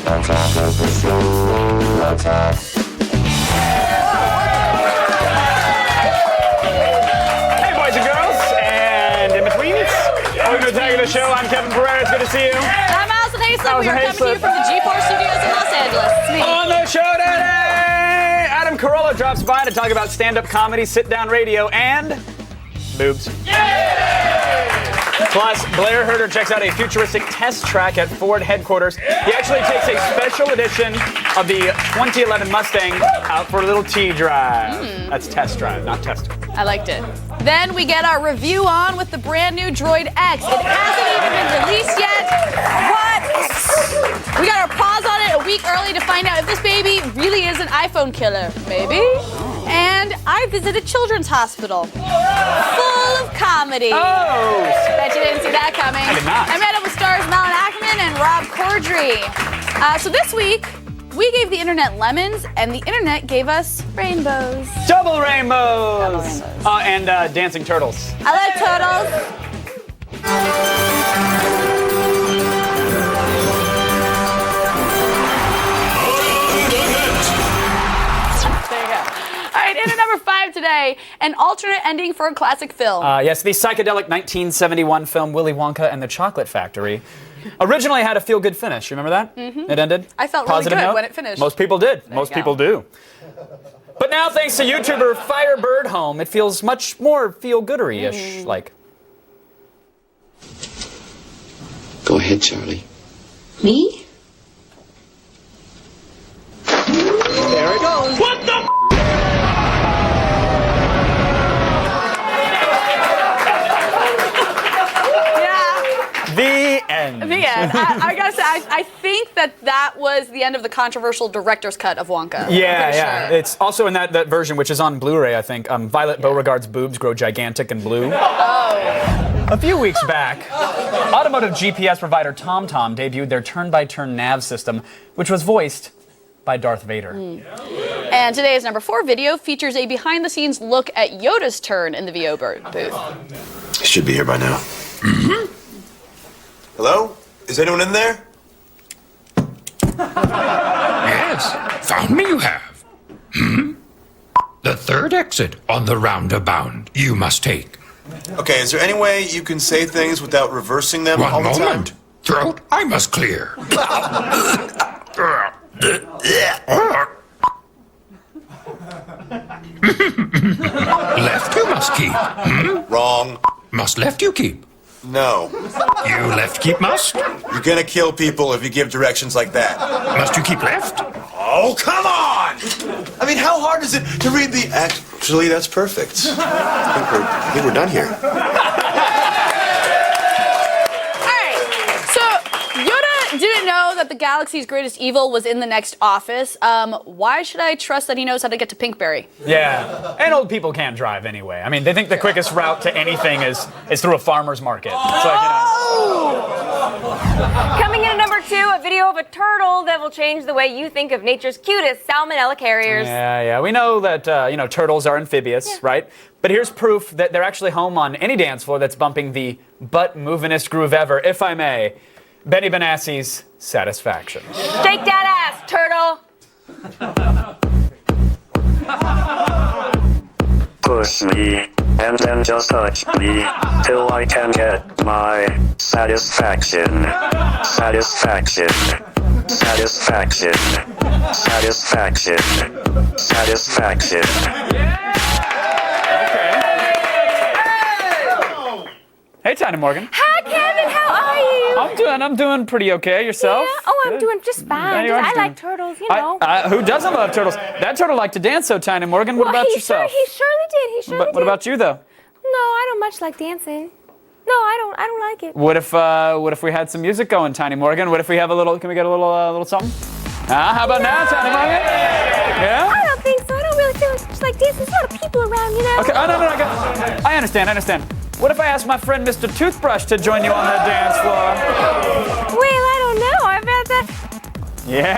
Hey, boys and girls, and in betweens. Welcome to Attack of the Show. I'm Kevin Pereira. It's good to see you. I'm Allison Hayslip. We are coming to you from the G4 studios in Los Angeles. It's me. On the show today, Adam Carolla drops by to talk about stand-up comedy, sit-down radio, and boobs. Plus, Blair Herter checks out a futuristic test track at Ford headquarters. He actually takes a special edition of the 2011 Mustang out for a little drive. That's test drive, not test. I liked it. Then we get our review on with the brand new Droid X. It hasn't even been released yet. What? We got our pause on it a week early to find out if this baby really is an iPhone killer. Maybe. And I visited Children's Hospital. Full of comedy. Oh! Bet you didn't see that coming. I did not. I met up with stars Malin Ackerman and Rob Corddry. So this week, we gave the internet lemons, and the internet gave us rainbows. Double rainbows! And dancing turtles. I like turtles. There you go. All right, in at number 5 today, an alternate ending for a classic film. Yes, the psychedelic 1971 film Willy Wonka and the Chocolate Factory originally had a feel-good finish. Remember that? Mm-hmm. It ended? I felt Positive really good note? when it finished. Most people did. There Most you go. people do. But now, thanks to YouTuber Firebird Home, it feels much more feel-goodery-ish like. Go ahead, Charlie. Me? There it goes. What the? Yeah, The end. the end. I gotta say, I think that was the end of the controversial director's cut of Wonka. I'm Yeah, pretty yeah. sure. It's also in that version, which is on Blu-ray, I think. Violet Beauregard's boobs grow gigantic and blue. A few weeks back, automotive GPS provider TomTom debuted their turn-by-turn nav system, which was voiced by Darth Vader. And today's number 4 video features a behind-the-scenes look at Yoda's turn in the VO booth. He should be here by now. Hello? Is anyone in there? Yes, found me you have. The third exit on the roundabout you must take. Okay, is there any way you can say things without reversing them all One the moment. time? Throat I must clear. Left you must keep. Wrong. Must left you keep. No. You left keep must. You're gonna kill people if you give directions like that. Must you keep left? Oh, come on! I mean, how hard is it to read the... Actually, that's perfect. I think we're done here. Alright, so Yoda didn't know that the galaxy's greatest evil was in the next office. Why should I trust that he knows how to get to Pinkberry? Yeah, and old people can't drive anyway. I mean, they think the quickest route to anything is through a farmer's market. It's like, you know. Coming in at number 2, a video of a turtle that will change the way you think of nature's cutest salmonella carriers. Yeah. We know that, turtles are amphibious, right? But here's proof that they're actually home on any dance floor that's bumping the butt-movinest groove ever, if I may. Benny Benassi's Satisfaction. Shake that ass, turtle. Push me, and then just touch me, till I can get my satisfaction. Satisfaction. Satisfaction. Satisfaction. Satisfaction. Hey, Tiny Morgan. Hi, Kevin. How are you? I'm doing pretty okay. Yourself? Yeah. Oh, I'm Good. doing just fine. you are I just like doing- turtles, you know. Who doesn't love turtles? That turtle liked to dance, so Tiny Morgan. What Well, about he yourself? He surely did. He surely But did. what about you, though? No, I don't much like dancing. No, I don't like it. What if we had some music going, Tiny Morgan? What if we have a little? Can we get a little something? How about now, Tiny Morgan? Yeah. I don't think so. I don't really feel much like dancing. There's a lot of people around, you know. Okay. Oh, no. I understand. What if I ask my friend Mr. Toothbrush to join you on the dance floor? Well, I don't know. I bet that. Yeah.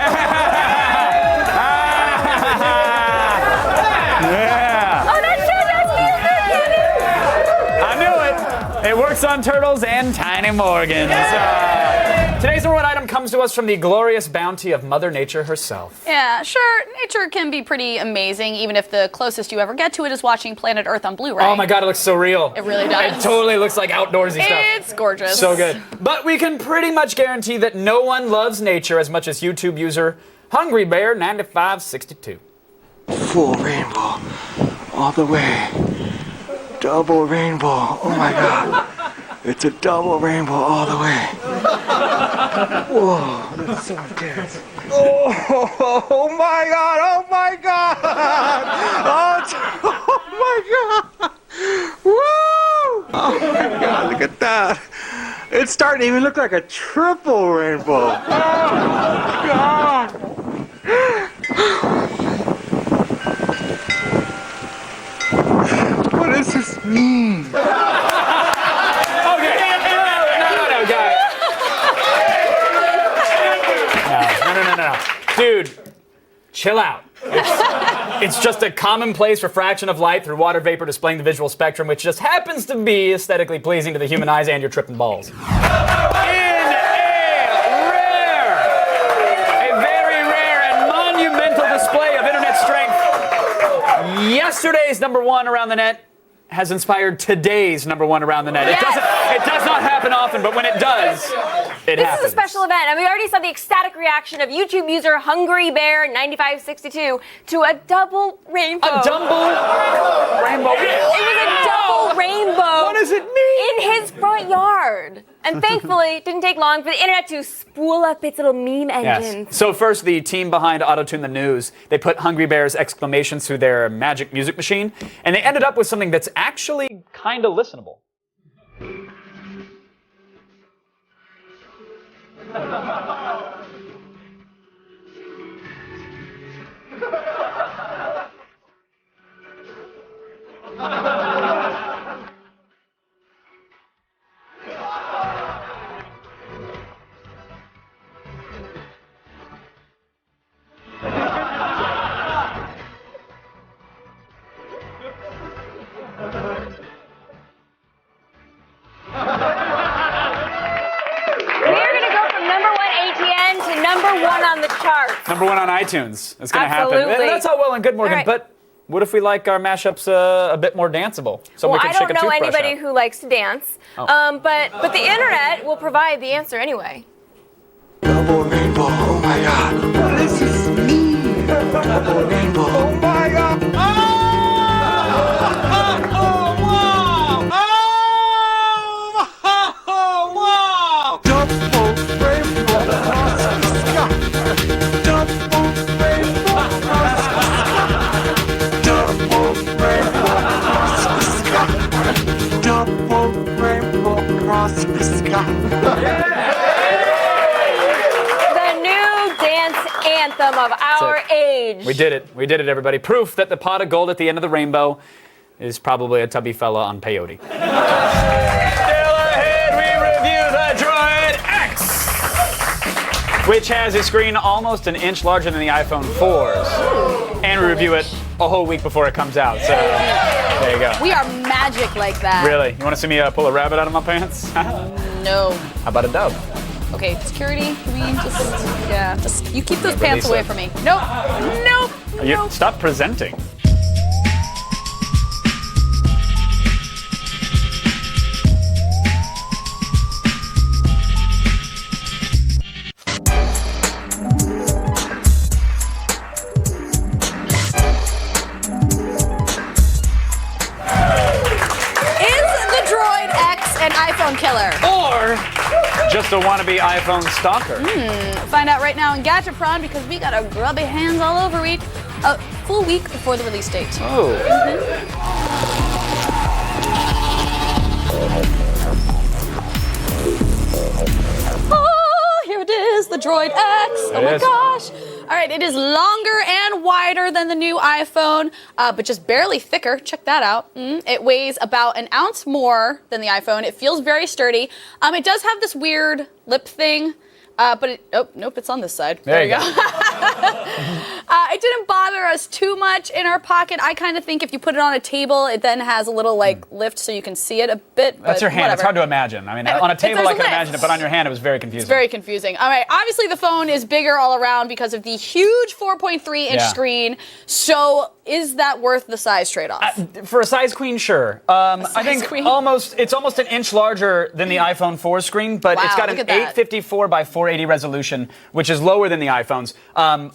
Yeah. Oh, that sure does feel good, Kevin. I knew it. It works on turtles and Tiny Morgans. Today's number one item comes to us from the glorious bounty of Mother Nature herself. Yeah, sure, nature can be pretty amazing, even if the closest you ever get to it is watching Planet Earth on Blu-ray. Oh my God, it looks so real. It really does. It totally looks like outdoorsy stuff. It's gorgeous. So good. But we can pretty much guarantee that no one loves nature as much as YouTube user Hungry Bear 9562. Full rainbow all the way. Double rainbow. Oh my God. It's a double rainbow all the way. Whoa, that's so intense. Oh my God. Oh my God. Oh my God. Woo. Oh my God, look at that. It's starting to even look like a triple rainbow. Oh my God. What does this mean? Okay, no, guys. No. Dude, chill out. It's just a commonplace refraction of light through water vapor displaying the visual spectrum, which just happens to be aesthetically pleasing to the human eyes, and you're tripping balls. Yesterday's number one around the net has inspired today's number one around the net. Yes. It does not happen often, but when it does, it happens. This is a special event, and we already saw the ecstatic reaction of YouTube user Hungry Bear 9562 to a double rainbow. A double rainbow. It was a double rainbow. What does it mean? In his front yard. And thankfully, it didn't take long for the internet to spool up its little meme engines. Yes. So first, the team behind Auto-Tune the News, they put Hungry Bear's exclamations through their magic music machine, and they ended up with something that's actually kind of listenable. On the charts. Number one on iTunes. It's going to happen. Absolutely. That's all well and good, Morgan, Right. but what if we like our mashups a bit more danceable? So Well, we can I shake don't a know toothbrush anybody out? who likes to dance, but the internet will provide the answer anyway. Double rainbow. Oh my God. What does this mean? Double rainbow. Oh my God. The new dance anthem of our age. We did it. We did it, everybody. Proof that the pot of gold at the end of the rainbow is probably a tubby fella on peyote. Still ahead, we review the Droid X, which has a screen almost an inch larger than the iPhone 4's. And we review it a whole week before it comes out. So there you go. We are magic like that. Really? You want to see me pull a rabbit out of my pants? No. How about a dove? Okay, security, can we just you keep those Release pants away it. from me. Nope. Nope. Nope. Stop presenting. An iPhone killer. Or just a wannabe iPhone stalker. Find out right now in Gadgetron because we got our grubby hands all over it a full week before the release date. Oh. Oh, here it is, the Droid X. Oh my gosh. All right, it is longer and wider than the new iPhone, but just barely thicker. Check that out. It weighs about an ounce more than the iPhone. It feels very sturdy. It does have this weird lip thing, but nope, it's on this side. There you go. It didn't bother us too much in our pocket. I kind of think if you put it on a table, it then has a little lift so you can see it a bit. That's your hand. Whatever. It's hard to imagine. I mean, on a table I can imagine it, but on your hand it was very confusing. It's very confusing. All right, obviously the phone is bigger all around because of the huge 4.3-inch screen. So is that worth the size trade-off? For a size queen, sure. I think it's almost an inch larger than the iPhone 4 screen, but it's got an 854 by 480 resolution, which is lower than the iPhones.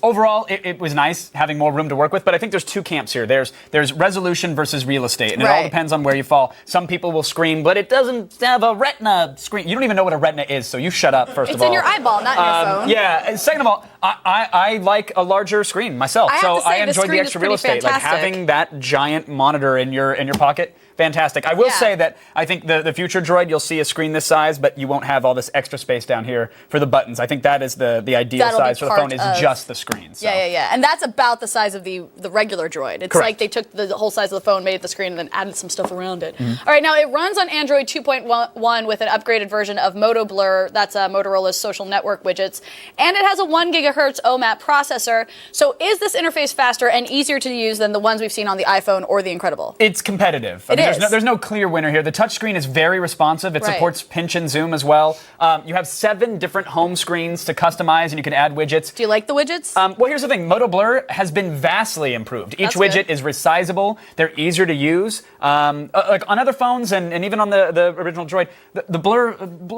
Overall, it was nice having more room to work with, but I think there's two camps here. There's resolution versus real estate, and it all depends on where you fall. Some people will scream, but it doesn't have a retina screen. You don't even know what a retina is, so you shut up, first of all. It's in your eyeball, not in your phone. Yeah, and second of all, I like a larger screen myself, so I enjoyed the extra real estate. Like having that giant monitor in your pocket. Fantastic. I will say that I think the future Droid, you'll see a screen this size, but you won't have all this extra space down here for the buttons. I think that is the ideal size for the phone is just the screen. So. Yeah. And that's about the size of the regular Droid. It's like they took the whole size of the phone, made it the screen, and then added some stuff around it. All right, now it runs on Android 2.1 with an upgraded version of Moto Blur. That's Motorola's social network widgets. And it has a 1 gigahertz OMAP processor. So is this interface faster and easier to use than the ones we've seen on the iPhone or the Incredible? It's competitive. There's no clear winner here. The touchscreen is very responsive. It supports pinch and zoom as well. You have 7 different home screens to customize, and you can add widgets. Do you like the widgets? Well, here's the thing. Moto Blur has been vastly improved. Each widget is resizable. They're easier to use. Like on other phones and even on the original Droid, the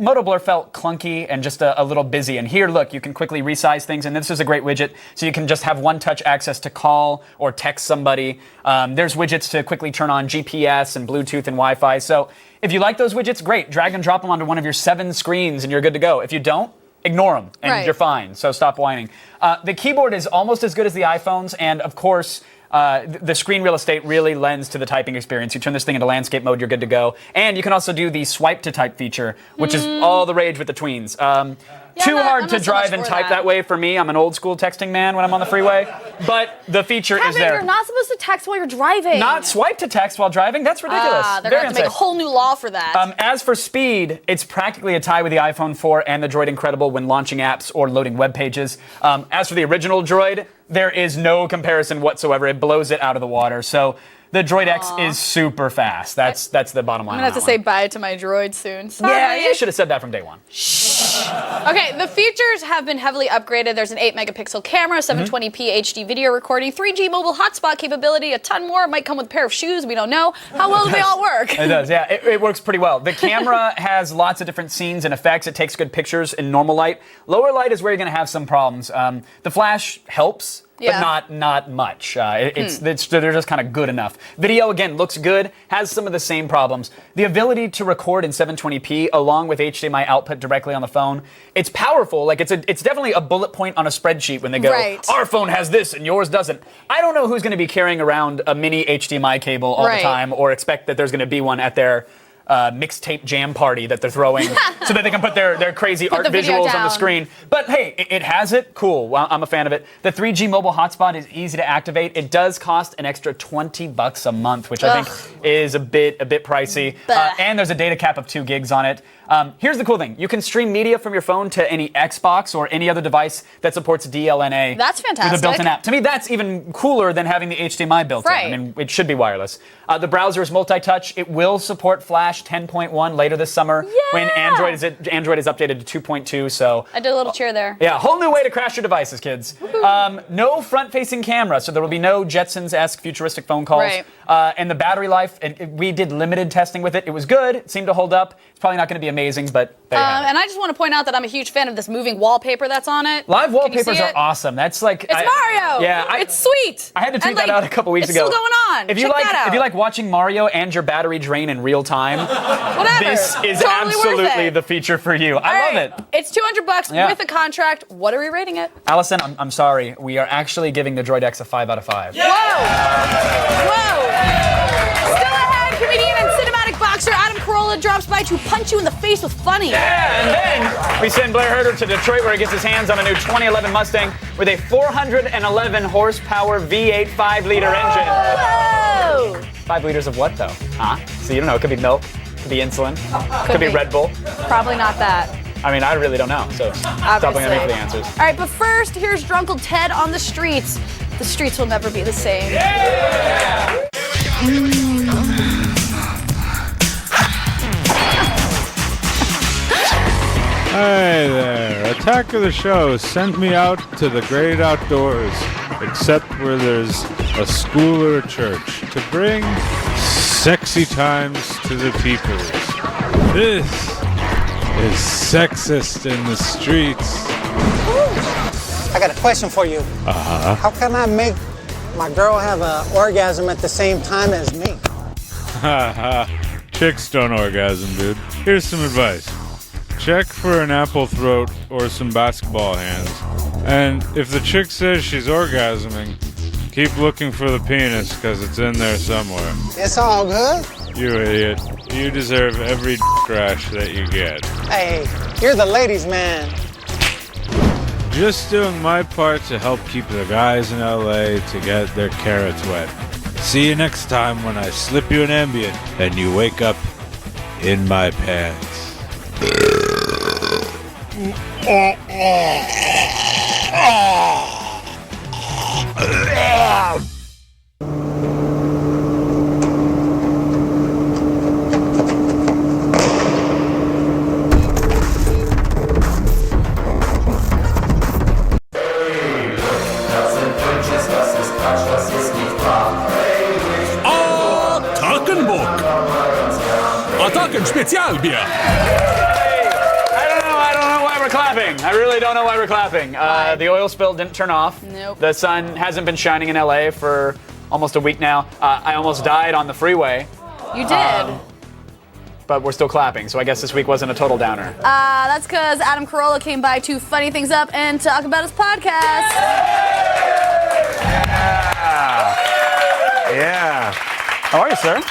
Moto Blur felt clunky and just a little busy. And here, look, you can quickly resize things, and this is a great widget. So you can just have one-touch access to call or text somebody. There's widgets to quickly turn on GPS and Bluetooth and Wi-Fi. So if you like those widgets, great. Drag and drop them onto one of your 7 screens and you're good to go. If you don't, ignore them and you're fine. So stop whining. The keyboard is almost as good as the iPhones, and of course, the screen real estate really lends to the typing experience. You turn this thing into landscape mode, you're good to go. And you can also do the swipe to type feature, which is all the rage with the tweens. Too hard to drive and type that way for me. I'm an old school texting man when I'm on the freeway. But the feature is there. You're not supposed to text while you're driving. Not swipe to text while driving? That's ridiculous. They're going to have to make a whole new law for that. As for speed, it's practically a tie with the iPhone 4 and the Droid Incredible when launching apps or loading web pages. As for the original Droid, there is no comparison whatsoever. It blows it out of the water. So the Droid X is super fast. That's the bottom line. I'm going to have to say bye to my Droid soon. Sorry. Yeah, you should have said that from day one. Okay, the features have been heavily upgraded. There's an 8-megapixel camera, 720p HD video recording, 3G mobile hotspot capability, a ton more. It might come with a pair of shoes. We don't know. How well do they all work? It does, yeah. It works pretty well. The camera has lots of different scenes and effects. It takes good pictures in normal light. Lower light is where you're going to have some problems. The flash helps. But not much. They're just kind of good enough. Video, again, looks good, has some of the same problems. The ability to record in 720p along with HDMI output directly on the phone, it's powerful. Like it's definitely a bullet point on a spreadsheet when they go, our phone has this and yours doesn't. I don't know who's going to be carrying around a mini HDMI cable all the time or expect that there's going to be one at their mixtape jam party that they're throwing so that they can put their crazy art visuals on the screen. But hey, it has it. Cool. Well, I'm a fan of it. The 3G mobile hotspot is easy to activate. It does cost an extra $20 a month, which I think is a bit pricey. And there's a data cap of 2 gigs on it. Here's the cool thing. You can stream media from your phone to any Xbox or any other device that supports DLNA. That's fantastic. With a built-in app. To me, that's even cooler than having the HDMI built in. I mean, it should be wireless. The browser is multi-touch. It will support Flash 10.1 later this summer when Android is updated to 2.2. So I did a little cheer there. Yeah, whole new way to crash your devices, kids. No front-facing camera, so there will be no Jetsons-esque futuristic phone calls. And the battery life, we did limited testing with it. It was good. It seemed to hold up. It's probably not going to be amazing, but there you have it. And I just want to point out that I'm a huge fan of this moving wallpaper that's on it. Live wallpapers are awesome. That's like it's Mario. Yeah, it's sweet. I had to tweet that out a couple weeks ago. It's still going on. If you like watching Mario and your battery drain in real time, this is absolutely the feature for you. I love it. It's $200 with a contract. What are we rating it? Allison, I'm sorry. We are actually giving the Droid X a 5 out of 5. Yeah. Whoa! Still ahead, comedian and cinematic boxer Adam Carolla drops by to punch you in the face with funny. Yeah, and then we send Blair Herter to Detroit where he gets his hands on a new 2011 Mustang with a 411 horsepower V8 5-liter engine. Whoa! 5 liters of what, though? So you don't know. It could be milk. Could be insulin. Could be Red Bull. Probably not that. I mean, I really don't know, so stop looking at me for the answers. All right, but first, here's Drunkle Ted on the streets. The streets will never be the same. Hi there. Attack of the Show sent me out to the great outdoors, except where there's a school or a church, to bring sexy times to the people. This is Sexist in the Streets. I got a question for you. How can I make my girl have an orgasm at the same time as me? Haha. Chicks don't orgasm, dude. Here's some advice. Check for an apple throat or some basketball hands. And if the chick says she's orgasming, keep looking for the penis, because it's in there somewhere. It's all good. You idiot. You deserve every crash that you get. Hey, you're the ladies' man. Just doing my part to help keep the guys in LA to get their carrots wet. See you next time when I slip you an Ambien and you wake up in my pants. Spezialbier. I don't know why we're clapping. I really don't know why we're clapping. The oil spill didn't turn off. Nope. The sun hasn't been shining in LA for almost a week now. I almost died on the freeway. You did. But we're still clapping, so I guess this week wasn't a total downer. That's because Adam Carolla came by to funny things up and talk about his podcast. Yeah. How are you, sir?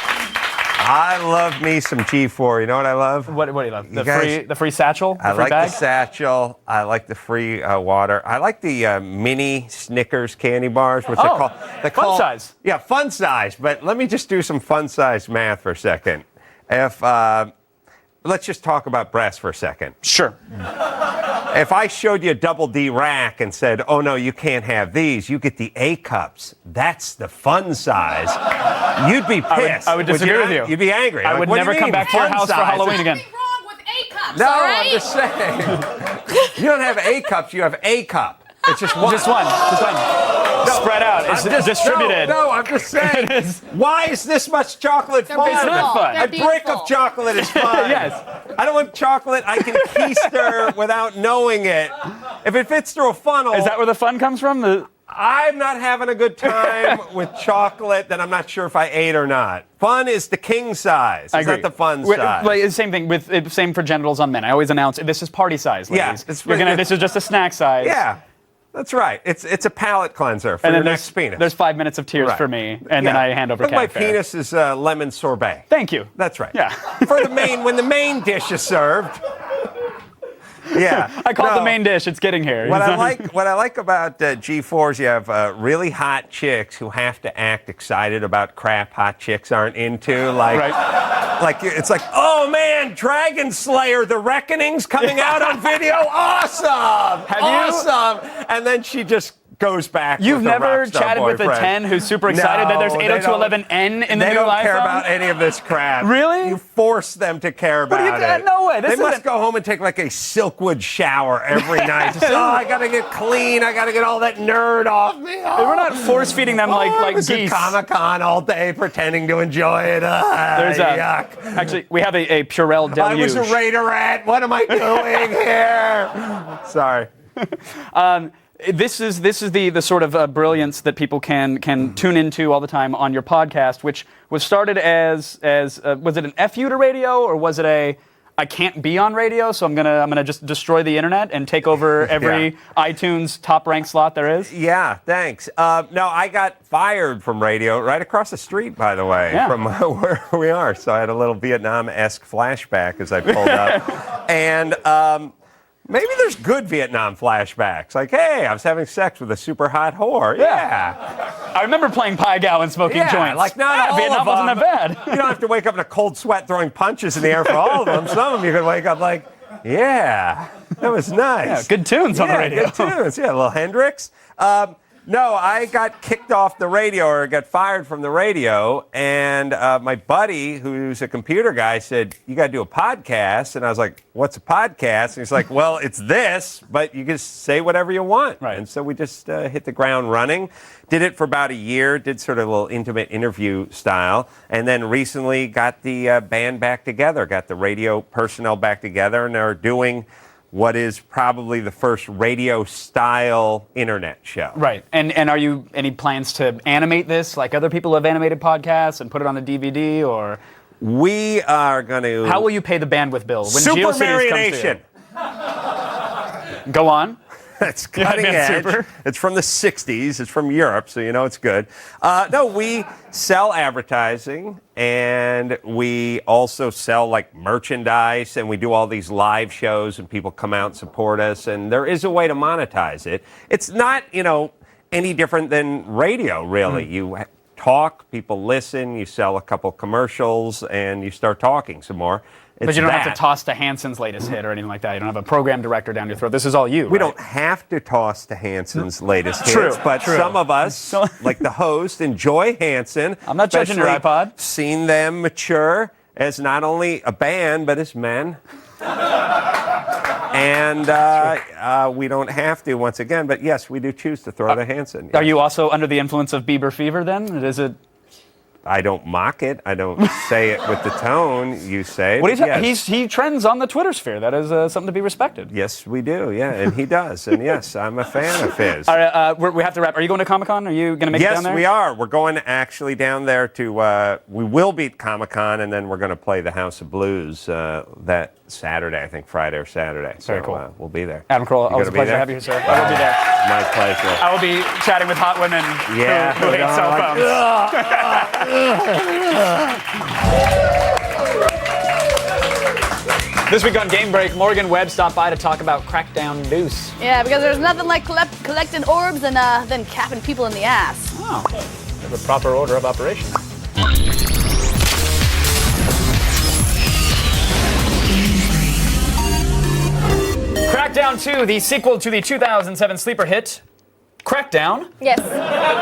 I love me some G4. You know what I love? What do you love? You guys- The free satchel? I free like bag? the satchel. I like the free water. I like the mini Snickers candy bars. What's it called? Fun size. Yeah, fun size. But let me just do some fun size math for a second. If let's just talk about breasts for a second. Sure. If I showed you a double D rack and said, "Oh no, you can't have these. You get the A cups. That's the fun size." You'd be pissed. I would disagree with you. You'd be angry. I Like, would what do you never come mean, back to your fun house for size? Halloween again. Wrong with A cups, No, all right? I'm just saying. You don't have A cups. You have A cup. It's just one. Just one. Spread out. It's distributed. No, I'm just saying. Why is this much chocolate fun? It's not fun. A brick of chocolate is fun. Yes. I don't want chocolate I can keister without knowing it. If it fits through a funnel. Is that where the fun comes from? I'm not having a good time with chocolate that I'm not sure if I ate or not. Fun is the king size. I Is agree. that the fun size? Like, it's the same thing with same for genitals on men. I always announce this is party size, ladies. Yeah, This is just a snack size. Yeah. That's right. It's a palate cleanser for And your then next penis. there's 5 minutes of tears Right. for me, and then I hand over Look, my cat fare. penis is lemon sorbet. Thank you. That's right. Yeah. For the main, when the main dish is served. Yeah. I call it the main dish. It's getting here. What I like about G4s, you have really hot chicks who have to act excited about crap hot chicks aren't into. Like it's like, oh man, Dragon Slayer: The Reckoning's coming out on video. Awesome. Awesome. And then she just goes back. You've with her never rock star chatted with a boyfriend. 10 who's super excited that there's No, they 802.11n in the They new don't iPhone? care about any of this crap. Really? You force them to care about it. No way. They must go home and take like a Silkwood shower every night. Just, I gotta get clean. I gotta get all that nerd off me. We're not force feeding them like I was geese. at Comic-Con all day pretending to enjoy it. There's yuck. Actually, we have a Purell deluge. I was a Raiderette. What am I doing here? Sorry. This is the sort of brilliance that people can tune into all the time on your podcast, which was started as was it an FU to radio, or was it a I can't be on radio, so I'm gonna just destroy the internet and take over every iTunes top ranked slot there is? Yeah, thanks. No, I got fired from radio right across the street, by the way, from where we are. So I had a little Vietnam-esque flashback as I pulled up, and. Maybe there's good Vietnam flashbacks. Like, hey, I was having sex with a super hot whore. Yeah. I remember playing Pai Gow and smoking joints. Like not all Vietnam of wasn't them. that bad. You don't have to wake up in a cold sweat throwing punches in the air for all of them. Some of them you could wake up like, Yeah, that was nice. Yeah, good tunes on the radio. Good tunes. Yeah, a little Hendrix. No, I got kicked off the radio or got fired from the radio, and my buddy, who's a computer guy, said, you got to do a podcast. And I was like, what's a podcast? And he's like, well, it's this, but you can say whatever you want. Right. And so we just hit the ground running. Did it for about a year, did sort of a little intimate interview style, and then recently got the band back together, got the radio personnel back together, and are doing what is probably the first radio-style internet show. Right. And are you any plans to animate this like other people have animated podcasts and put it on a DVD or? We are going to. How will you pay the bandwidth bill when Super GeoCities Marionation. comes to you? Go on. It's cutting edge. Super. It's from the 60s. It's from Europe, so you know it's good. No, we sell advertising, and we also sell like merchandise, and we do all these live shows, and people come out and support us, and there is a way to monetize it. It's not, any different than radio, really. You talk, people listen, you sell a couple commercials, and you start talking some more. But you don't have to toss to Hanson's latest hit or anything like that. You don't have a program director down your throat. This is all you. We don't have to toss to Hanson's latest hits, but some of us, like the host, enjoy Hanson. I'm not judging your iPod. Seen them mature as not only a band, but as men. And we don't have to, once again, but yes, we do choose to throw to Hanson. Yes. Are you also under the influence of Bieber fever then? Is it? I don't mock it. I don't say it with the tone you say. What are you he trends on the Twitter sphere. That is something to be respected. Yes, we do. Yeah, and he does. And yes, I'm a fan of his. All right, we have to wrap. Are you going to Comic-Con? Are you going to make it down there? Yes, we are. We're going actually down there to. We will be at Comic-Con, and then we're going to play the House of Blues that Saturday. I think Friday or Saturday. Very cool. We'll be there. Adam Carolla, always a pleasure to have you here, sir. I will be there. My pleasure. I will be chatting with hot women who hate cell phones. This week on Game Break, Morgan Webb stopped by to talk about Crackdown Deuce. Yeah, because there's nothing like collecting orbs and then capping people in the ass. Oh, there's a proper order of operations. Crackdown 2, the sequel to the 2007 sleeper hit, Crackdown. Yes.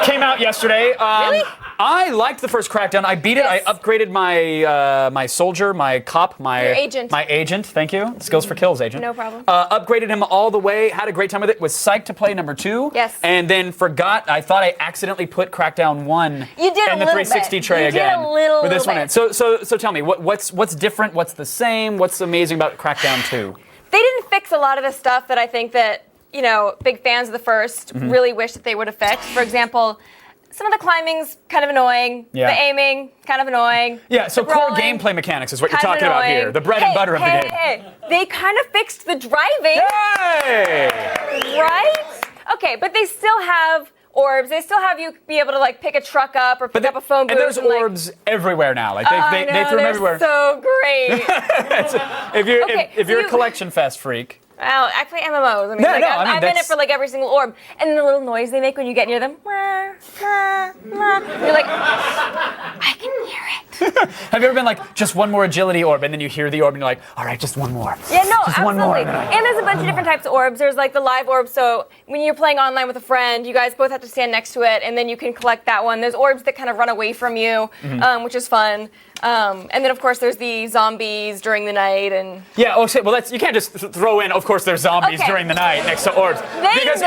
Came out yesterday. Really? I liked the first Crackdown. I beat it. Yes. I upgraded my my soldier, my cop, Your agent. My agent. Thank you. Skills for kills, agent. No problem. Upgraded him all the way. Had a great time with it. Was psyched to play number 2. Yes. And then forgot. I thought I accidentally put Crackdown 1 You did in a the little 360 bit. tray You again. did a little with this one bit. in. So tell me, what's different? What's the same? What's amazing about Crackdown 2? They didn't fix a lot of the stuff that I think that, big fans of the first really wish that they would have fixed. For example, some of the climbing's kind of annoying. Yeah. The aiming, kind of annoying. Yeah, so The core rolling, gameplay mechanics is what you're kind of talking about annoying. here. The bread and butter of the game. Hey, they kind of fixed the driving. Hey! Right? Okay, but they still have orbs. They still have you be able to pick a truck up or pick up a phone booth. And there's orbs everywhere now. Like they threw them everywhere. So great. If you're a collection fest freak. Well, I play MMOs. I'm in it for every single orb. And the little noise they make when you get near them. You're like, I can hear it. Have you ever been just one more agility orb, and then you hear the orb, and you're like, all right, just one more. Yeah, no, just absolutely. one more. And there's a bunch of different types of orbs. There's the live orb, so when you're playing online with a friend, you guys both have to stand next to it, and then you can collect that one. There's orbs that kind of run away from you, which is fun. And then, of course, there's the zombies during the night. And yeah, okay, well, you can't just throw in, of course, there's zombies during the night next to orbs. Because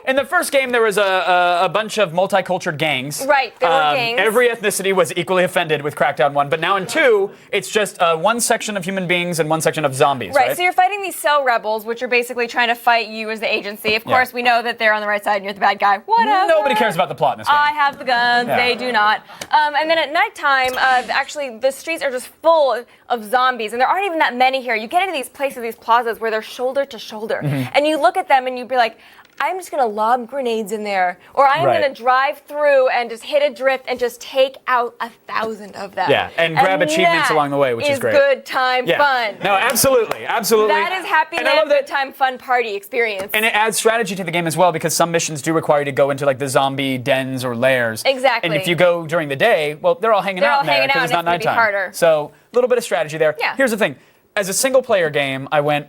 in the first game, there was a bunch of multicultural gangs. Right, there were gangs. Every ethnicity was equally offended with Crackdown 1, but now in 2, it's just one section of human beings and one section of zombies, right? So you're fighting these cell rebels, which are basically trying to fight you as the agency. Of course, we know that they're on the right side and you're the bad guy. Whatever. Nobody cares about the plot in this game. I have the guns. Yeah. They do not. And then at nighttime, actually, the streets are just full of zombies, and there aren't even that many here. You get into these places, these plazas, where they're shoulder to shoulder, and you look at them and you'd be like, I'm just going to lob grenades in there, or I'm going to drive through and just hit a drift and just take out 1,000 of them. Yeah, and grab achievements along the way, which is great. Good time fun. No, absolutely. That is Happy Land, good time fun party experience. And it adds strategy to the game as well, because some missions do require you to go into the zombie dens or lairs. Exactly. And if you go during the day, well, they're all hanging out in there because it's not nighttime. Harder. So a little bit of strategy there. Yeah. Here's the thing. As a single player game, I went,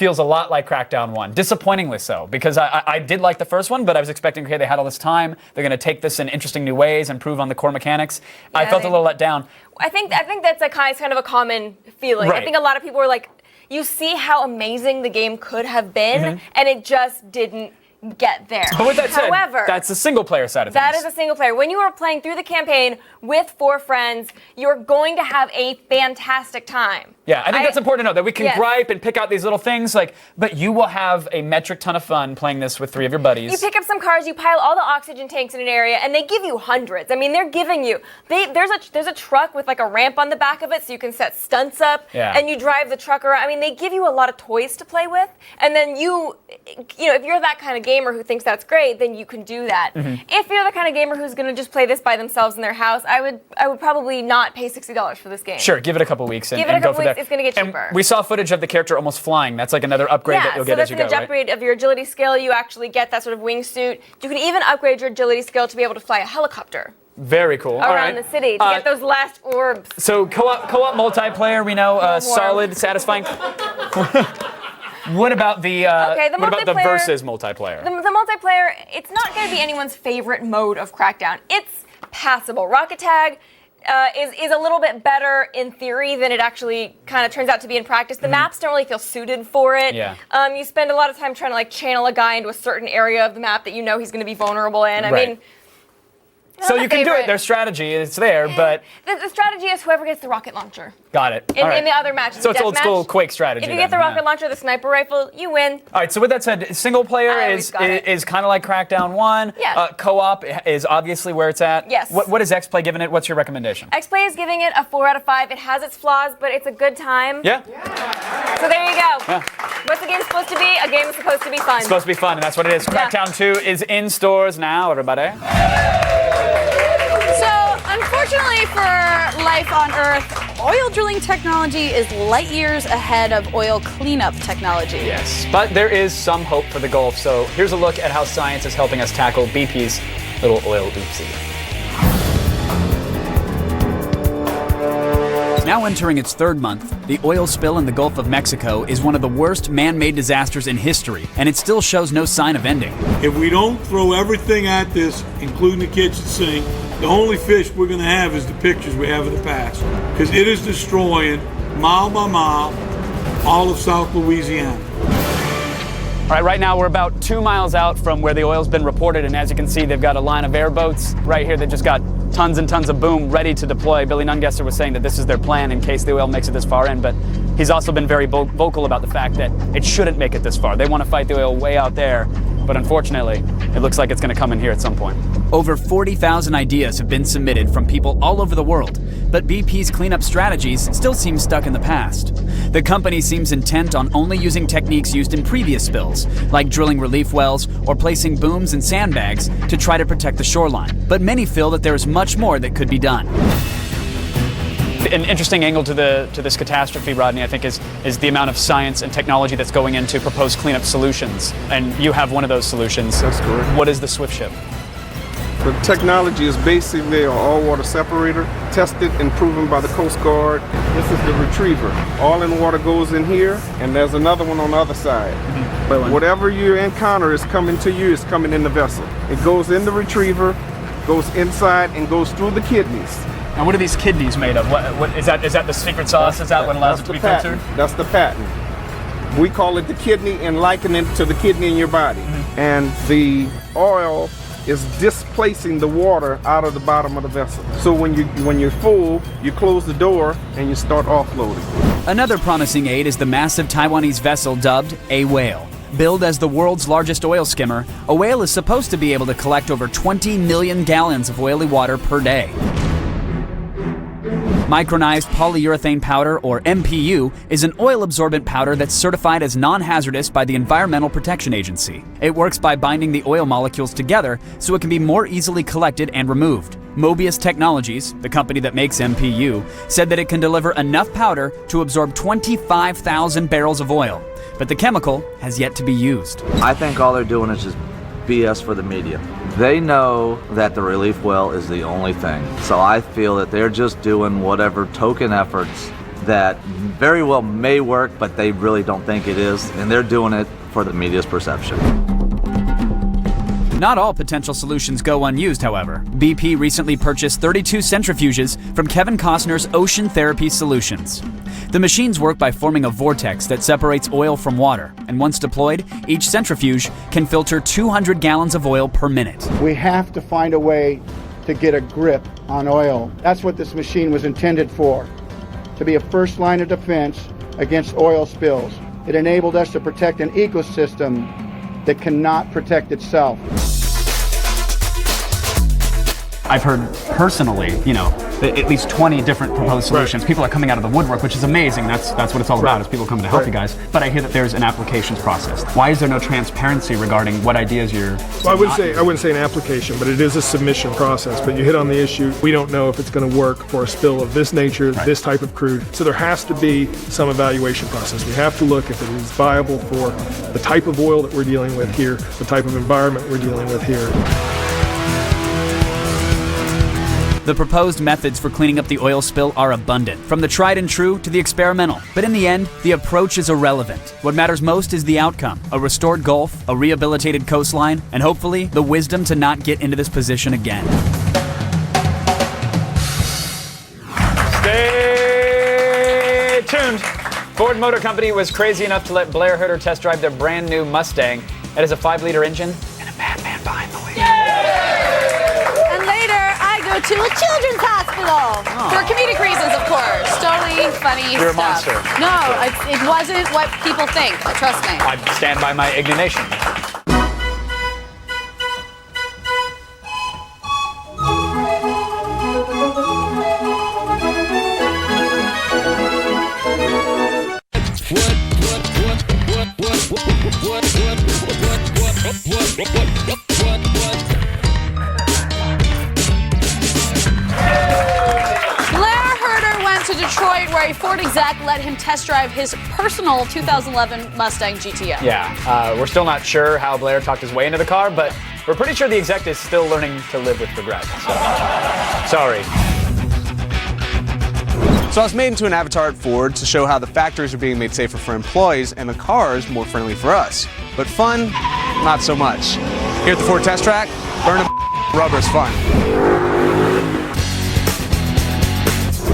feels a lot like Crackdown 1. Disappointingly so, because I did like the first one, but I was expecting, okay, they had all this time. They're going to take this in interesting new ways, improve on the core mechanics. I felt a little let down. I think that's kind of a common feeling. Right. I think a lot of people were like, you see how amazing the game could have been, and it just didn't get there. But with that said, however, that's the single player side of things. that is a single player. When you are playing through the campaign with 4 friends, you're going to have a fantastic time. Yeah, I think that's important to know, that we can Yes. gripe and pick out these little things, but you will have a metric ton of fun playing this with 3 of your buddies. You pick up some cars, you pile all the oxygen tanks in an area, and they give you hundreds. I mean, they're giving you. There's a truck with like a ramp on the back of it, so you can set stunts up, and you drive the truck around. I mean, they give you a lot of toys to play with, and then you know, if you're that kind of gamer who thinks that's great, then you can do that. If you're the kind of gamer who's going to just play this by themselves in their house, I would probably not pay $60 for this game. Sure, give it a couple weeks and Give it a go couple for weeks, that. it's going to get And cheaper. we saw footage of the character almost flying. That's like another upgrade that you'll get as you go, so that's going to upgrade of your agility skill. You actually get that sort of wingsuit. You can even upgrade your agility skill to be able to fly a helicopter Very cool. All around right. the city to get those last orbs. So co-op multiplayer, we know, solid, satisfying. What about the what about the multiplayer- versus multiplayer? The multiplayer, it's not going to be anyone's favorite mode of Crackdown. It's passable. Rocket Tag is a little bit better in theory than it actually kind of turns out to be in practice. The maps don't really feel suited for it. Yeah. You spend a lot of time trying to like channel a guy into a certain area of the map that you know he's going to be vulnerable in. I mean, so not you my can do favorite. it. Their strategy is there, but The strategy is whoever gets the rocket launcher. got it. In, All right. in the other matches. So it's old deathmatch, school Quake strategy. If you then, get the rocket launcher, the sniper rifle, you win. All right, so with that said, single player is kind of like Crackdown 1. Yeah. Co-op is obviously where it's at. Yes. What is X-Play giving it? What's your recommendation? X-Play is giving it a 4 out of 5. It has its flaws, but it's a good time. Yeah. So there you go. Yeah. What's the game supposed to be? A game is supposed to be fun. It's supposed to be fun, and that's what it is. Yeah. Crackdown 2 is in stores now, everybody. So, unfortunately for life on Earth, oil drilling technology is light years ahead of oil cleanup technology. Yes, but there is some hope for the Gulf. So here's a look at how science is helping us tackle BP's little oil oopsie. Now entering its 3rd month, the oil spill in the Gulf of Mexico is one of the worst man-made disasters in history, and it still shows no sign of ending. If we don't throw everything at this, including the kitchen sink, the only fish we're going to have is the pictures we have of the past. Because it is destroying, mile by mile, all of South Louisiana. All right, right now we're about 2 miles out from where the oil's been reported, and as you can see, they've got a line of airboats right here that just got tons and tons of boom ready to deploy. Billy Nungesser was saying that this is their plan in case the oil makes it this far in, but he's also been very vocal about the fact that it shouldn't make it this far. They want to fight the oil way out there, but unfortunately, it looks like it's going to come in here at some point. Over 40,000 ideas have been submitted from people all over the world, but BP's cleanup strategies still seem stuck in the past. The company seems intent on only using techniques used in previous spills, like drilling relief wells or placing booms and sandbags to try to protect the shoreline. But many feel that there is much more that could be done. An interesting angle to this catastrophe, Rodney, I think is the amount of science and technology that's going into proposed cleanup solutions. And you have one of those solutions. That's correct. What is the Swift Ship? The technology is basically an all-water separator, tested and proven by the Coast Guard. This is the retriever. All in water goes in here, and there's another one on the other side. Whatever you encounter is coming to you, is coming in the vessel. It goes in the retriever, goes inside, and goes through the kidneys. And what are these kidneys made of? What is that? Is that the secret sauce? Is that what allows it to be filtered? That's the patent. We call it the kidney and liken it to the kidney in your body. And the oil is displacing the water out of the bottom of the vessel. So when you're full, you close the door and you start offloading. Another promising aid is the massive Taiwanese vessel dubbed A Whale. Billed as the world's largest oil skimmer, a whale is supposed to be able to collect over 20 million gallons of oily water per day. Micronized polyurethane powder, or MPU, is an oil-absorbent powder that's certified as non-hazardous by the Environmental Protection Agency. It works by binding the oil molecules together so it can be more easily collected and removed. Mobius Technologies, the company that makes MPU, said that it can deliver enough powder to absorb 25,000 barrels of oil, but the chemical has yet to be used. I think all they're doing is just BS for the media. They know that the relief well is the only thing. So I feel that they're just doing whatever token efforts that very well may work, but they really don't think it is, and they're doing it for the media's perception. Not all potential solutions go unused, however. BP recently purchased 32 centrifuges from Kevin Costner's Ocean Therapy Solutions. The machines work by forming a vortex that separates oil from water, and once deployed, each centrifuge can filter 200 gallons of oil per minute. We have to find a way to get a grip on oil. That's what this machine was intended for, to be a first line of defense against oil spills. It enabled us to protect an ecosystem that cannot protect itself. I've heard personally, at least 20 different proposed solutions. Right. People are coming out of the woodwork, which is amazing. That's what it's all about, is people coming to help you guys. But I hear that there's an applications process. Why is there no transparency regarding what ideas you're... Well, I wouldn't say an application, but it is a submission process. But you hit on the issue. We don't know if it's going to work for a spill of this nature, this type of crude. So there has to be some evaluation process. We have to look if it is viable for the type of oil that we're dealing with here, the type of environment we're dealing with here. The proposed methods for cleaning up the oil spill are abundant, from the tried and true to the experimental. But in the end, the approach is irrelevant. What matters most is the outcome: a restored Gulf, a rehabilitated coastline, and hopefully the wisdom to not get into this position again. Stay tuned. Ford Motor Company was crazy enough to let Blair Herter test drive their brand new Mustang. It has a 5-liter engine and a madman behind the wheel. And later, I go to a children's hospital. For comedic reasons, of course. Totally funny You're stuff. a monster. No, it wasn't what people think. Trust me. I stand by my indignation. To Detroit, where a Ford exec let him test drive his personal 2011 Mustang GTO. Yeah, we're still not sure how Blair talked his way into the car, but we're pretty sure the exec is still learning to live with regret. So, sorry. So I was made into an avatar at Ford to show how the factories are being made safer for employees and the cars more friendly for us. But fun, not so much. Here at the Ford Test Track, burning rubber is fun.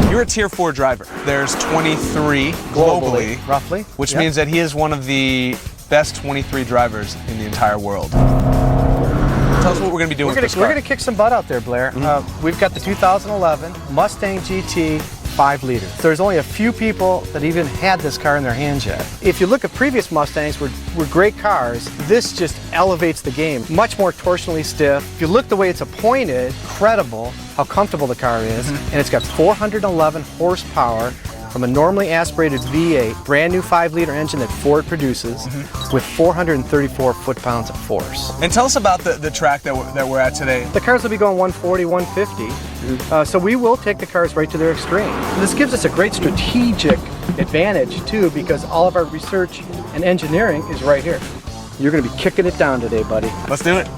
You're a Tier 4 driver. There's 23 globally, roughly, which means that he is one of the best 23 drivers in the entire world. Tell us what we're going to be doing with this car. We're going to kick some butt out there, Blair. We've got the 2011 Mustang GT 5-liter. There's only a few people that even had this car in their hands yet. If you look at previous Mustangs, were great cars. This just elevates the game. Much more torsionally stiff. If you look the way it's appointed, incredible how comfortable the car is. And it's got 411 horsepower from a normally aspirated V8, brand new 5-liter engine that Ford produces with 434 foot-pounds of force. And tell us about the track that we're at today. The cars will be going 140, 150. So we will take the cars right to their extreme. This gives us a great strategic advantage too, because all of our research and engineering is right here. You're going to be kicking it down today, buddy. Let's do it.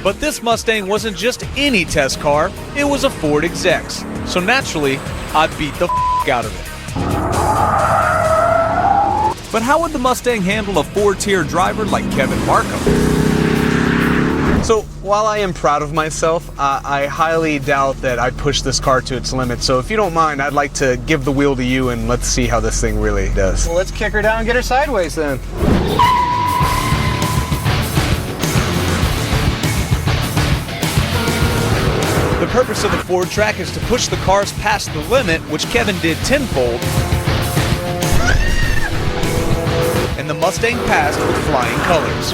But this Mustang wasn't just any test car, it was a Ford exec's. So naturally, I beat the out of it. But how would the Mustang handle a 4-tier driver like Kevin Markham? So while I am proud of myself, I highly doubt that I push this car to its limit. So if you don't mind, I'd like to give the wheel to you and let's see how this thing really does. Well, let's kick her down and get her sideways then. The purpose of the Ford track is to push the cars past the limit, which Kevin did tenfold. And the Mustang passed with flying colors.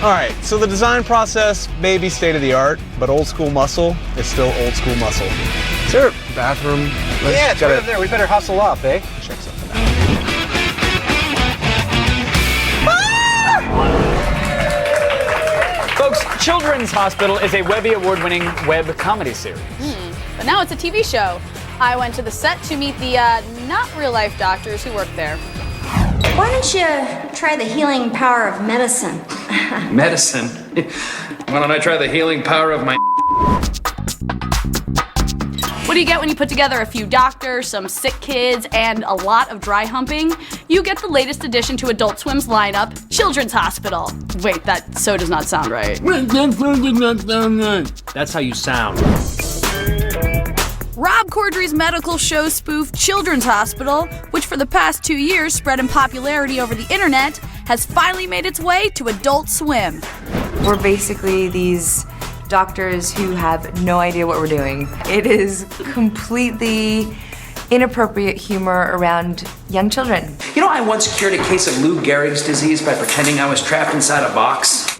All right, so the design process may be state of the art, but old school muscle is still old school muscle. Is there a bathroom? Yeah, it's right over there. We better hustle up, eh? Check something out. Folks, Children's Hospital is a Webby Award-winning web comedy series. But now it's a TV show. I went to the set to meet the not real-life doctors who work there. Why don't you try the healing power of medicine? Medicine? Why don't I try the healing power of my... What do you get when you put together a few doctors, some sick kids, and a lot of dry humping? You get the latest addition to Adult Swim's lineup, Children's Hospital. Wait, that so does not sound right. That's how you sound. Rob Corddry's medical show spoof Children's Hospital, which for the past 2 years spread in popularity over the internet, has finally made its way to Adult Swim. We're basically these doctors who have no idea what we're doing. It is completely inappropriate humor around young children. You know, I once cured a case of Lou Gehrig's disease by pretending I was trapped inside a box.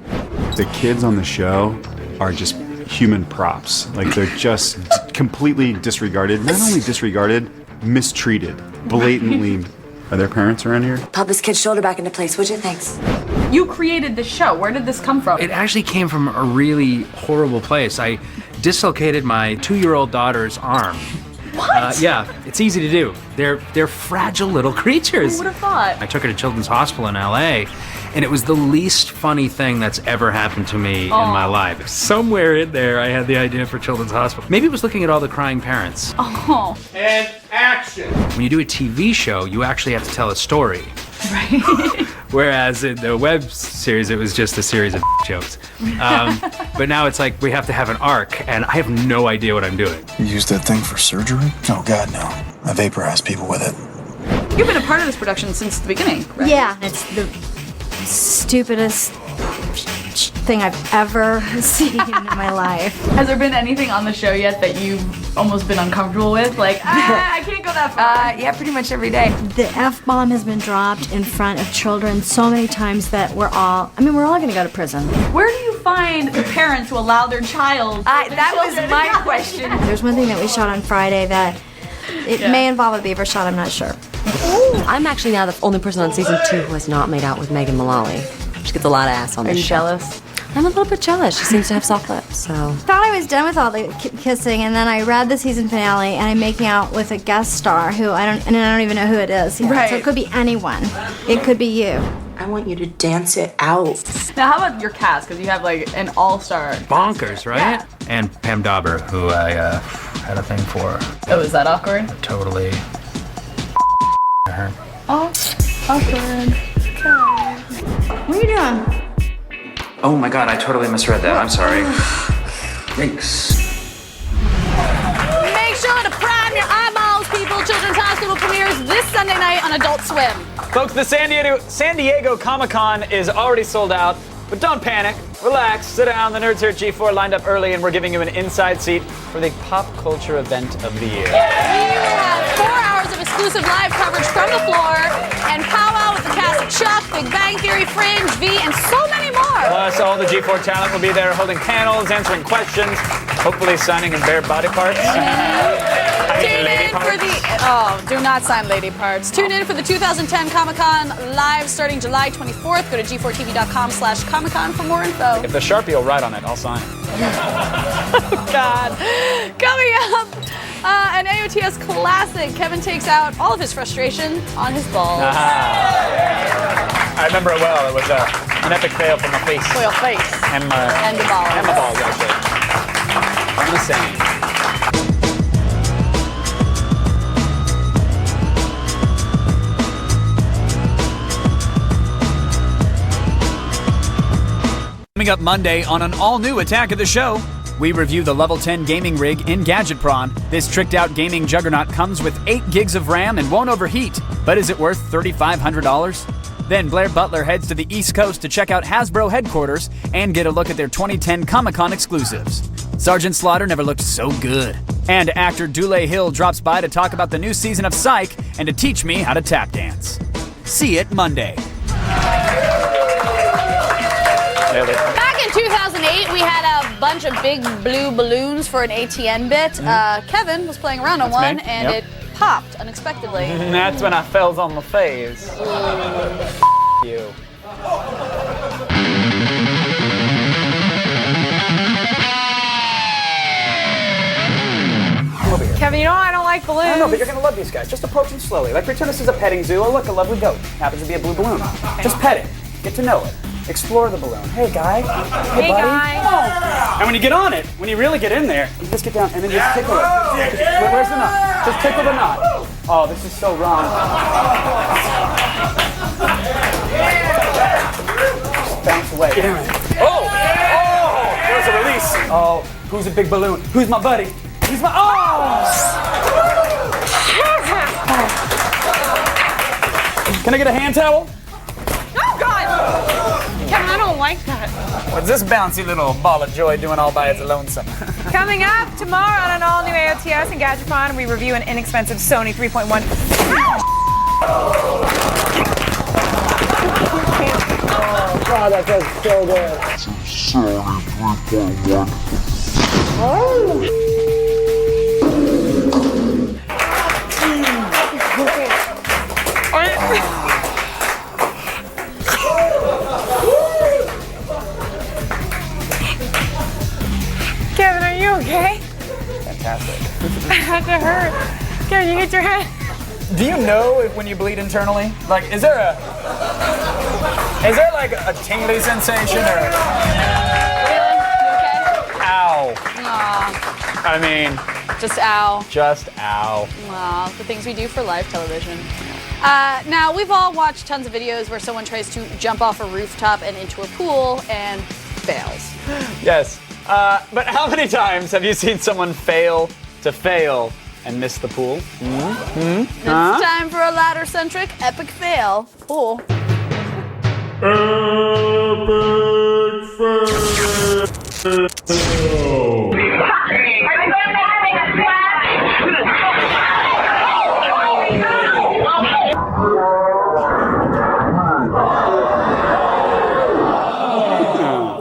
The kids on the show are just human props. Like, they're just completely disregarded. Not only disregarded, mistreated. Blatantly. Are their parents around here? Pop this kid's shoulder back into place, would you? Thanks. You created the show. Where did this come from? It actually came from a really horrible place. I dislocated my 2-year-old daughter's arm. What? Yeah, it's easy to do. They're fragile little creatures. Who would have thought? I took her to Children's Hospital in LA, and it was the least funny thing that's ever happened to me in my life. Somewhere in there, I had the idea for Children's Hospital. Maybe it was looking at all the crying parents. Oh. And action. When you do a TV show, you actually have to tell a story. Right. Whereas in the web series, it was just a series of jokes. But now it's like we have to have an arc, and I have no idea what I'm doing. You used that thing for surgery? Oh, God, no. I vaporized people with it. You've been a part of this production since the beginning, right? Yeah, it's the stupidest thing I've ever seen in my life. Has there been anything on the show yet that you've almost been uncomfortable with? Like, I can't go that far. Yeah, pretty much every day. The F-bomb has been dropped in front of children so many times that we're all gonna go to prison. Where do you find the parents who allow their child? That was my question. There's one thing that we shot on Friday that it may involve a beaver shot, I'm not sure. I'm actually now the only person on season 2 who has not made out with Megan Mullally. She gets a lot of ass on Are this you show. jealous? I'm a little bit jealous. She seems to have soft lips, so... Thought I was done with all the kissing, and then I read the season finale, and I'm making out with a guest star who I don't even know who it is yet. Right. So it could be anyone. It could be you. I want you to dance it out. Now, how about your cast? Because you have like an all-star. Bonkers, right? Yeah. And Pam Dauber, who I had a thing for. Oh, is that awkward? Totally. Her. Oh, awkward. Okay. What are you doing? Oh my God, I totally misread that. I'm sorry. Thanks. Make sure to prime your eyeballs, people. Children's Hospital premieres this Sunday night on Adult Swim. Folks, the San Diego Comic-Con is already sold out, but don't panic. Relax, sit down. The nerds here at G4 lined up early, and we're giving you an inside seat for the pop culture event of the year. We will have 4 hours of exclusive live coverage from the floor and powwow with the cast of Chuck, Big Bang Theory, Fringe, V, and so many more. Plus, all the G4 talent will be there holding panels, answering questions, hopefully signing in bare body parts. Tune in for the... Oh, do not sign lady parts. Tune in for the 2010 Comic-Con live starting July 24th. Go to g4tv.com/Comic-Con for more info. If the Sharpie will write on it, I'll sign it. God. Coming up, an AOTS classic. Kevin takes out all of his frustration on his balls. I remember it well. It was an epic fail from my face. For your face. And the balls. And my balls, actually. I'm the same. Coming up Monday on an all-new Attack of the Show, we review the Level 10 gaming rig in Gadgetron. This tricked-out gaming juggernaut comes with 8 gigs of RAM and won't overheat. But is it worth $3,500? Then Blair Butler heads to the East Coast to check out Hasbro headquarters and get a look at their 2010 Comic-Con exclusives. Sergeant Slaughter never looked so good. And actor Dule Hill drops by to talk about the new season of Psych and to teach me how to tap dance. See it Monday. Back in 2008, we had a bunch of big blue balloons for an ATN bit. Kevin was playing around on That's one, me. and Yep. it popped unexpectedly. And that's when I fell on the face. You. Over here. Kevin, you know I don't like balloons. I know, but you're gonna love these guys. Just approach them slowly. Like pretend this is a petting zoo. Oh, look, a lovely goat. Happens to be a blue balloon. Just pet it. Get to know it. Explore the balloon. Hey, guy. Hey, buddy. Guy. And when you get on it, when you really get in there, you just get down and then just tickle it. Where's the knot? Just tickle the knot. Oh, this is so wrong. Just bounce away. Oh! There's a release. Oh, who's a big balloon? Who's my buddy? He's my. Oh! Can I get a hand towel? Oh, God! Kevin, I don't like that. What's this bouncy little ball of joy doing all by its lonesome? Coming up tomorrow on an all-new AOTS and GadgetCon, we review an inexpensive Sony 3.1. Oh, God, that feels so good. Kevin, are you okay? Fantastic. That had to hurt. Kevin, you hit your head. Do you know if when you bleed internally? Like, is there like a tingly sensation or? Ow. Aw, I mean, just ow. just ow. Aw, the things we do for live television. Now, we've all watched tons of videos where someone tries to jump off a rooftop and into a pool and fails. Yes. But how many times have you seen someone fail to fail and miss the pool? It's time for a ladder-centric epic fail. Pool.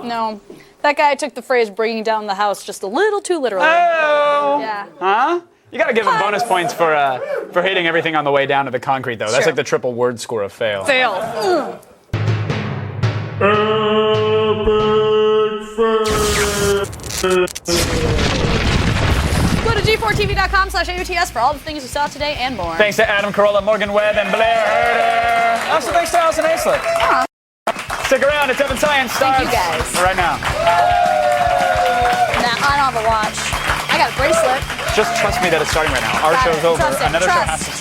No, that guy took the phrase "bringing down the house" just a little too literally. Oh. Yeah. Huh? You gotta give him bonus points for hitting everything on the way down to the concrete, though. That's Sure. like the triple word score of fail. Fail. Go to g4tv.com/AOTS for all the things you saw today and more. Thanks to Adam Carolla, Morgan Webb, and Blair Herder. Also, thanks to Allison Aislett. Stick around, it's Evan Science starts Thank you guys. right now. Nah, I don't have a watch. I got a bracelet. Just trust me that it's starting right now. Our Got it. show's over. Trust it. Another show Trust. has to start.